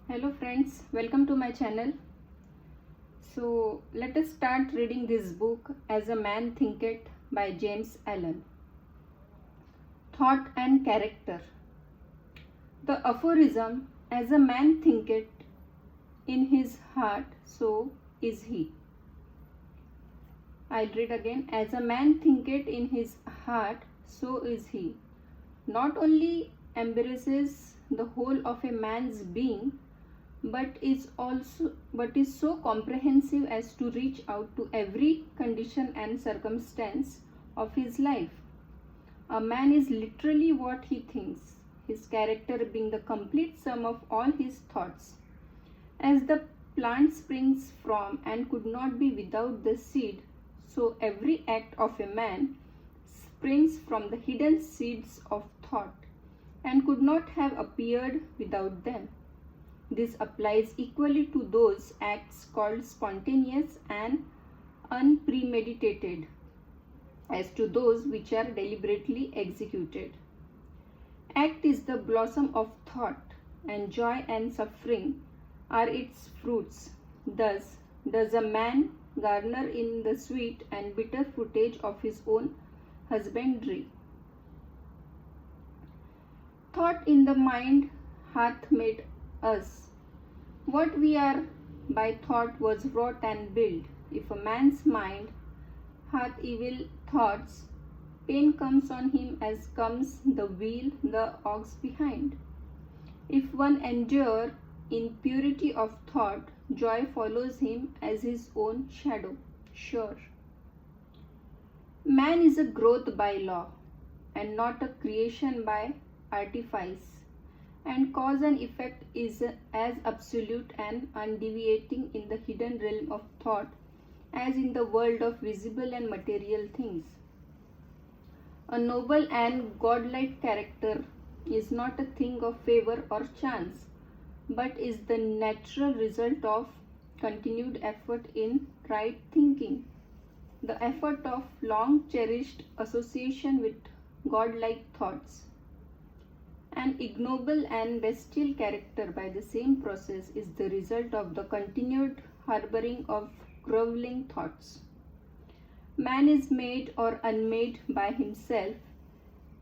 Hello friends, welcome to my channel. So let us start reading this book, As a Man Thinketh by James Allan. Thought and Character. The aphorism, As a man thinketh in his heart, so is he. I'll read again. As a man thinketh in his heart, so is he. Not only embraces the whole of a man's being, but is so comprehensive as to reach out to every condition and circumstance of his life. A man is literally what he thinks, his character being the complete sum of all his thoughts. As the plant springs from and could not be without the seed, so every act of a man springs from the hidden seeds of thought and could not have appeared without them. This applies equally to those acts called spontaneous and unpremeditated as to those which are deliberately executed. Act is the blossom of thought, and joy and suffering are its fruits. Thus does a man garner in the sweet and bitter fruitage of his own husbandry. Thought in the mind hath made us. What we are by thought was wrought and built. If a man's mind hath evil thoughts, pain comes on him as comes the wheel the ox behind. If one endure in purity of thought, joy follows him as his own shadow, sure. Man is a growth by law, and not a creation by artifice, and cause and effect is as absolute and undeviating in the hidden realm of thought as in the world of visible and material things. A noble and godlike character is not a thing of favor or chance, but is the natural result of continued effort in right thinking, the effort of long cherished association with godlike thoughts. An ignoble and bestial character by the same process is the result of the continued harboring of groveling thoughts. Man is made or unmade by himself.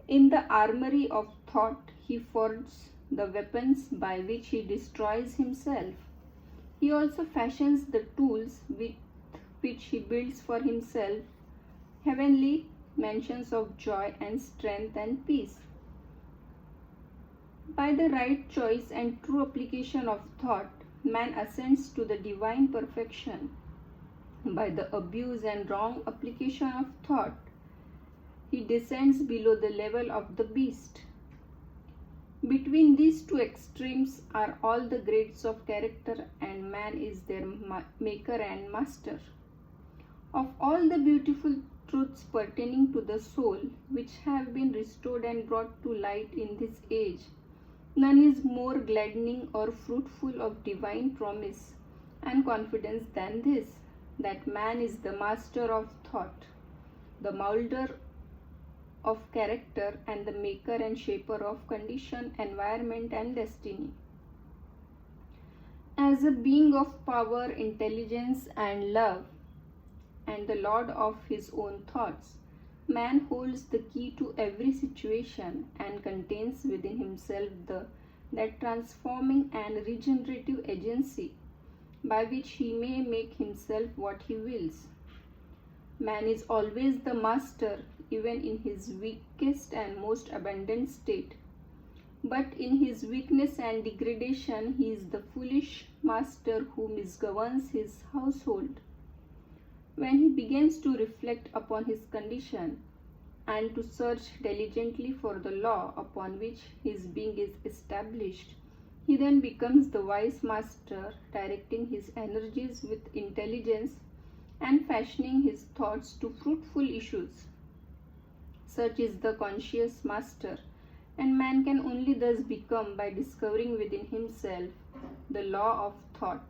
In the armory of thought he forges the weapons by which he destroys himself. He also fashions the tools with which he builds for himself heavenly mansions of joy and strength and peace. By the right choice and true application of thought, man ascends to the divine perfection. By the abuse and wrong application of thought, he descends below the level of the beast. Between these two extremes are all the grades of character, and man is their maker and master. Of all the beautiful truths pertaining to the soul, which have been restored and brought to light in this age, none is more gladdening or fruitful of divine promise and confidence than this, that man is the master of thought, the moulder of character, and the maker and shaper of condition, environment, and destiny. As a being of power, intelligence, and love, and the lord of his own thoughts, man holds the key to every situation and contains within himself that transforming and regenerative agency by which he may make himself what he wills. Man is always the master, even in his weakest and most abandoned state. But in his weakness and degradation, he is the foolish master who misgoverns his household. When he begins to reflect upon his condition and to search diligently for the law upon which his being is established, he then becomes the wise master, directing his energies with intelligence and fashioning his thoughts to fruitful issues. Such is the conscious master, and man can only thus become by discovering within himself the law of thought,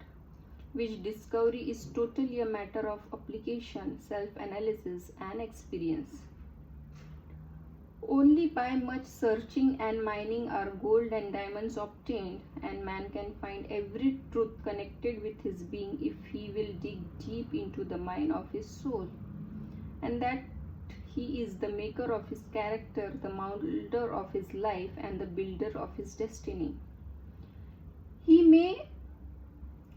which discovery is totally a matter of application, self-analysis, and experience. Only by much searching and mining are gold and diamonds obtained, and man can find every truth connected with his being if he will dig deep into the mine of his soul, and that he is the maker of his character, the molder of his life, and the builder of his destiny. He may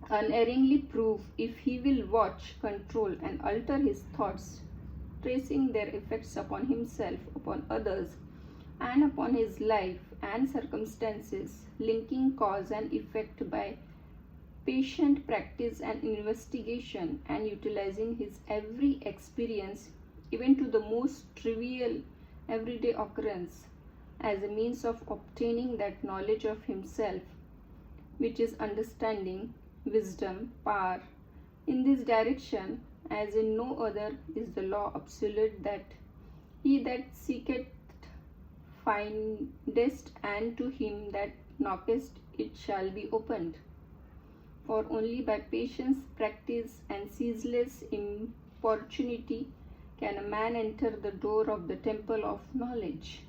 unerringly prove if he will watch, control, and alter his thoughts, tracing their effects upon himself, upon others, and upon his life and circumstances, linking cause and effect by patient practice and investigation, and utilizing his every experience, even to the most trivial everyday occurrence, as a means of obtaining that knowledge of himself which is understanding, wisdom, power. In this direction, as in no other, is the law absolute, that he that seeketh findest, and to him that knocketh it shall be opened. For only by patience, practice, and ceaseless importunity can a man enter the door of the temple of knowledge.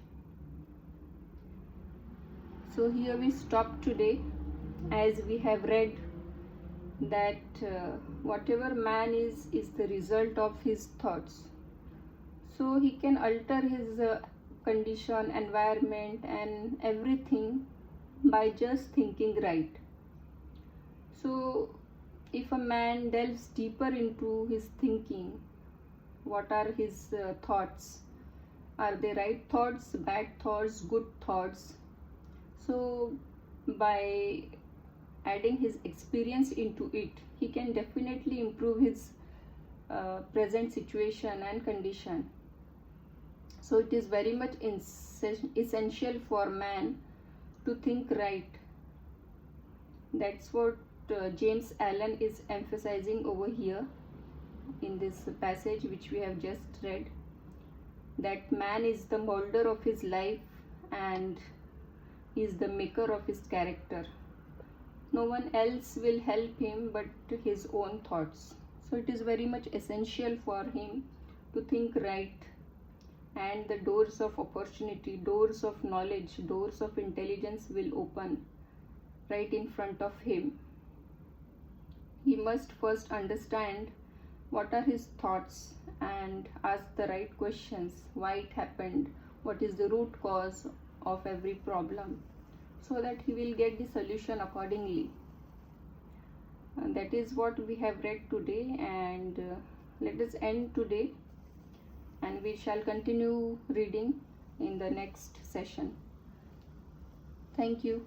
So here we stop today, as we have read that whatever man is the result of his thoughts. So he can alter his condition, environment, and everything by just thinking right. So if a man delves deeper into his thinking, what are his thoughts? Are they right thoughts, bad thoughts, good thoughts? So by adding his experience into it, he can definitely improve his present situation and condition. So it is very much essential for man to think right. That's what James Allan is emphasizing over here in this passage which we have just read, that man is the molder of his life and he is the maker of his character. No one else will help him but his own thoughts. So it is very much essential for him to think right, and the doors of opportunity, doors of knowledge, doors of intelligence will open right in front of him. He must first understand what are his thoughts and ask the right questions. Why it happened? What is the root cause of every problem? So that he will get the solution accordingly. And that is what we have read today, and let us end today, and we shall continue reading in the next session. Thank you.